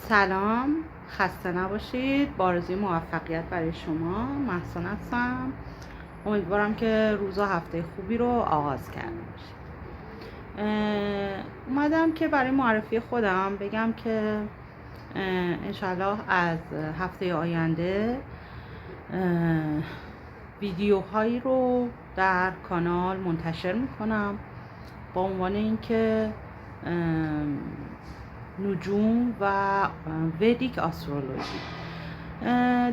سلام، خسته نباشید. با آرزوی موفقیت برای شما. محسن هستم. امیدوارم که روز و هفته خوبی رو آغاز کرده باشید. اومدم که برای معرفی خودم بگم که انشالله از هفته آینده ویدیوهایی رو در کانال منتشر میکنم با عنوان اینکه نجوم و ودیک آسترولوژی.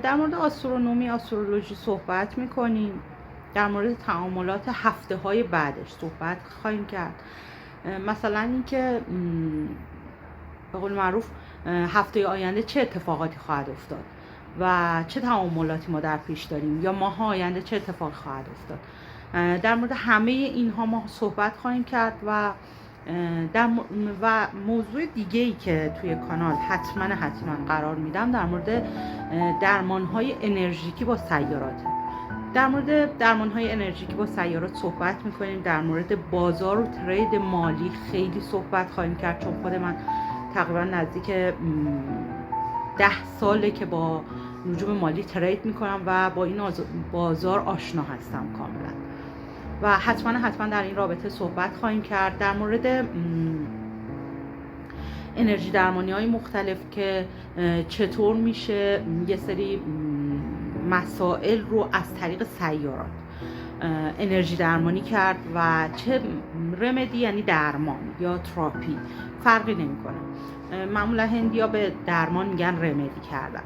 در مورد آسترولوژی صحبت میکنیم. در مورد تعاملات هفته های بعدش صحبت خواهیم کرد. مثلا اینکه به قول معروف هفته آینده چه اتفاقاتی خواهد افتاد و چه تعاملاتی ما در پیش داریم، یا ماه آینده چه اتفاقی خواهد افتاد. در مورد همه اینها ما صحبت خواهیم کرد و موضوع دیگه‌ای که توی کانال حتما قرار میدم در مورد درمان‌های انرژیکی با سیاراته. در مورد درمان‌های انرژیکی با سیارات صحبت میکنیم. در مورد بازار و ترید مالی خیلی صحبت خواهیم کرد، چون خود من تقریبا نزدیک 10 ساله که با نجوم مالی ترید میکنم و با این بازار آشنا هستم کاملا و حتما در این رابطه صحبت خواهیم کرد. در مورد انرژی درمانی های مختلف که چطور میشه یه سری مسائل رو از طریق سیارات انرژی درمانی کرد و چه رمدی، یعنی درمان یا تراپی، فرقی نمیکنه. معمولا هندیا به درمان میگن رمدی کردن،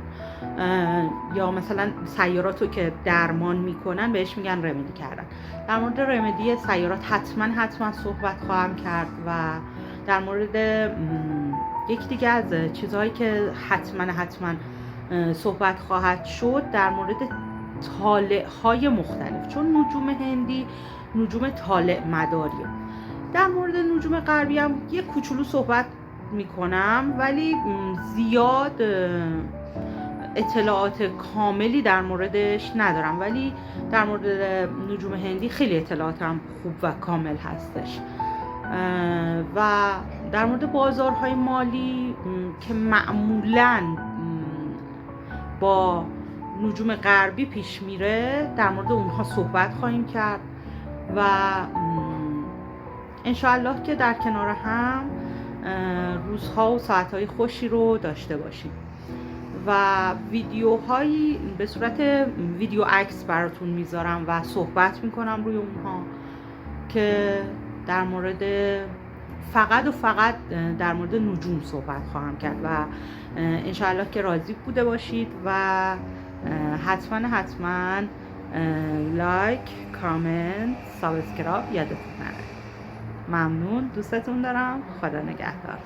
یا مثلا سیارات رو که درمان میکنن بهش میگن رمدی کردن. در مورد رمدی سیارات حتما صحبت خواهم کرد و در مورد یکی دیگه از چیزهایی که حتما صحبت خواهد شد در مورد طالع های مختلف، چون نجوم هندی نجوم طالع مداریه. در مورد نجوم غربی هم یه کوچولو صحبت میکنم، ولی زیاد اطلاعات کاملی در موردش ندارم، ولی در مورد نجوم هندی خیلی اطلاعاتم خوب و کامل هستش. و در مورد بازارهای مالی که معمولاً با نجوم غربی پیش میره، در مورد اونها صحبت خواهیم کرد و انشاءالله که در کنار هم روزها و ساعتهای خوشی رو داشته باشیم و ویدیوهایی به صورت ویدیو عکس براتون میذارم و صحبت میکنم روی اونها که در مورد فقط در مورد نجوم صحبت خواهم کرد و انشاءالله که راضی بوده باشید و حتما لایک، کامنت، سابسکرایب یادتون نره. ممنون، دوستتون دارم. خدا نگهدار.